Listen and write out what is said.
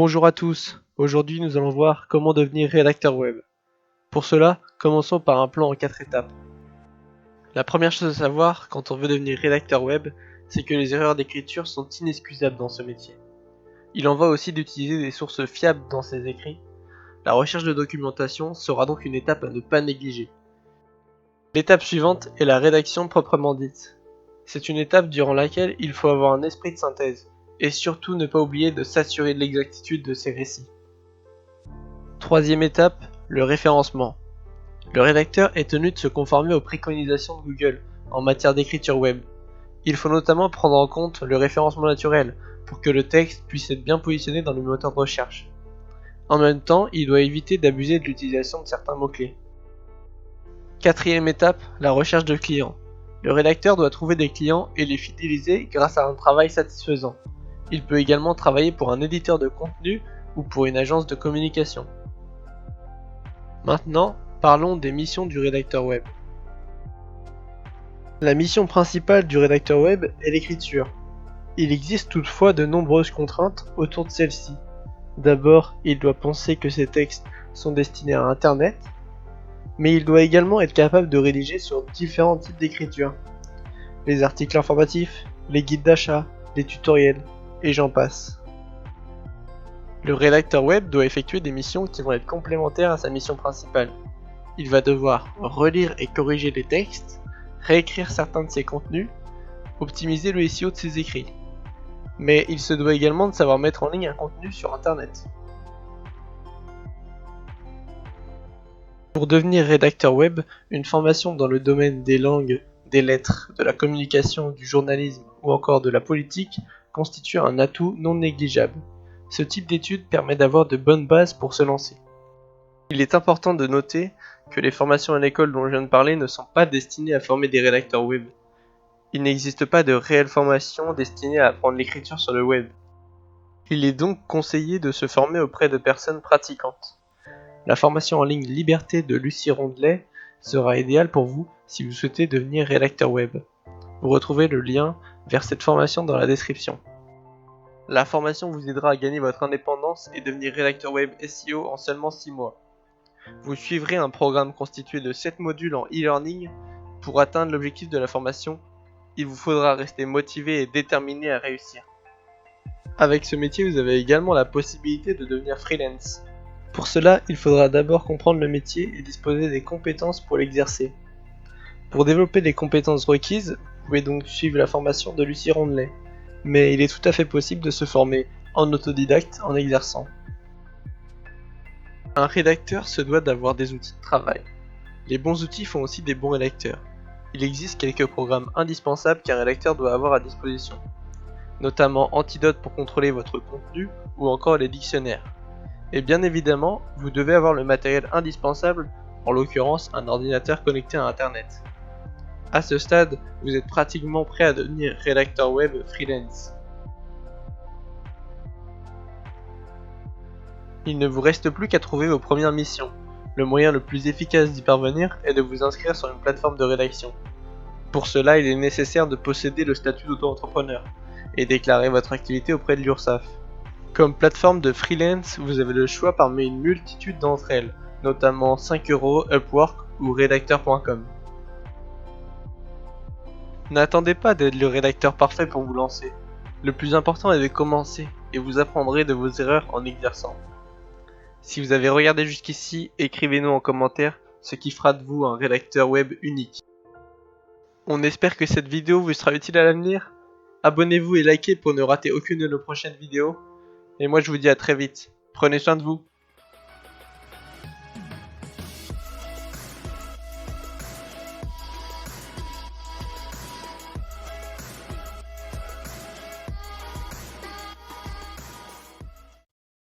Bonjour à tous, aujourd'hui nous allons voir comment devenir rédacteur web. Pour cela, commençons par un plan en 4 étapes. La première chose à savoir quand on veut devenir rédacteur web, c'est que les erreurs d'écriture sont inexcusables dans ce métier. Il en va aussi d'utiliser des sources fiables dans ses écrits. La recherche de documentation sera donc une étape à ne pas négliger. L'étape suivante est la rédaction proprement dite. C'est une étape durant laquelle il faut avoir un esprit de synthèse, et surtout ne pas oublier de s'assurer de l'exactitude de ses récits. Troisième étape, le référencement. Le rédacteur est tenu de se conformer aux préconisations de Google en matière d'écriture web. Il faut notamment prendre en compte le référencement naturel pour que le texte puisse être bien positionné dans le moteur de recherche. En même temps, il doit éviter d'abuser de l'utilisation de certains mots-clés. Quatrième étape, la recherche de clients. Le rédacteur doit trouver des clients et les fidéliser grâce à un travail satisfaisant. Il peut également travailler pour un éditeur de contenu ou pour une agence de communication. Maintenant, parlons des missions du rédacteur web. La mission principale du rédacteur web est l'écriture. Il existe toutefois de nombreuses contraintes autour de celle-ci. D'abord, il doit penser que ses textes sont destinés à Internet, mais il doit également être capable de rédiger sur différents types d'écriture. Les articles informatifs, les guides d'achat, les tutoriels, et j'en passe. Le rédacteur web doit effectuer des missions qui vont être complémentaires à sa mission principale. Il va devoir relire et corriger les textes, réécrire certains de ses contenus, optimiser le SEO de ses écrits. Mais il se doit également de savoir mettre en ligne un contenu sur Internet. Pour devenir rédacteur web, une formation dans le domaine des langues, des lettres, de la communication, du journalisme ou encore de la politique constitue un atout non négligeable. Ce type d'études permet d'avoir de bonnes bases pour se lancer. Il est important de noter que les formations à l'école dont je viens de parler ne sont pas destinées à former des rédacteurs web. Il n'existe pas de réelle formation destinée à apprendre l'écriture sur le web. Il est donc conseillé de se former auprès de personnes pratiquantes. La formation en ligne Liberté de Lucie Rondelet sera idéale pour vous si vous souhaitez devenir rédacteur web. Vous retrouvez le lien vers cette formation dans la description. La formation vous aidera à gagner votre indépendance et devenir rédacteur web SEO en seulement 6 mois. Vous suivrez un programme constitué de 7 modules en e-learning. Pour atteindre l'objectif de la formation, il vous faudra rester motivé et déterminé à réussir. Avec ce métier, vous avez également la possibilité de devenir freelance. Pour cela, il faudra d'abord comprendre le métier et disposer des compétences pour l'exercer. Pour développer les compétences requises, vous pouvez donc suivre la formation de Lucie Rondelet, mais il est tout à fait possible de se former en autodidacte en exerçant. Un rédacteur se doit d'avoir des outils de travail. Les bons outils font aussi des bons rédacteurs. Il existe quelques programmes indispensables qu'un rédacteur doit avoir à disposition, notamment Antidote pour contrôler votre contenu ou encore les dictionnaires. Et bien évidemment, vous devez avoir le matériel indispensable, en l'occurrence un ordinateur connecté à Internet. À ce stade, vous êtes pratiquement prêt à devenir rédacteur web freelance. Il ne vous reste plus qu'à trouver vos premières missions. Le moyen le plus efficace d'y parvenir est de vous inscrire sur une plateforme de rédaction. Pour cela, il est nécessaire de posséder le statut d'auto-entrepreneur et déclarer votre activité auprès de l'URSSAF. Comme plateforme de freelance, vous avez le choix parmi une multitude d'entre elles, notamment 5€, Upwork ou Redacteur.com. N'attendez pas d'être le rédacteur parfait pour vous lancer. Le plus important est de commencer, et vous apprendrez de vos erreurs en exerçant. Si vous avez regardé jusqu'ici, écrivez-nous en commentaire ce qui fera de vous un rédacteur web unique. On espère que cette vidéo vous sera utile à l'avenir. Abonnez-vous et likez pour ne rater aucune de nos prochaines vidéos. Et moi je vous dis à très vite. Prenez soin de vous.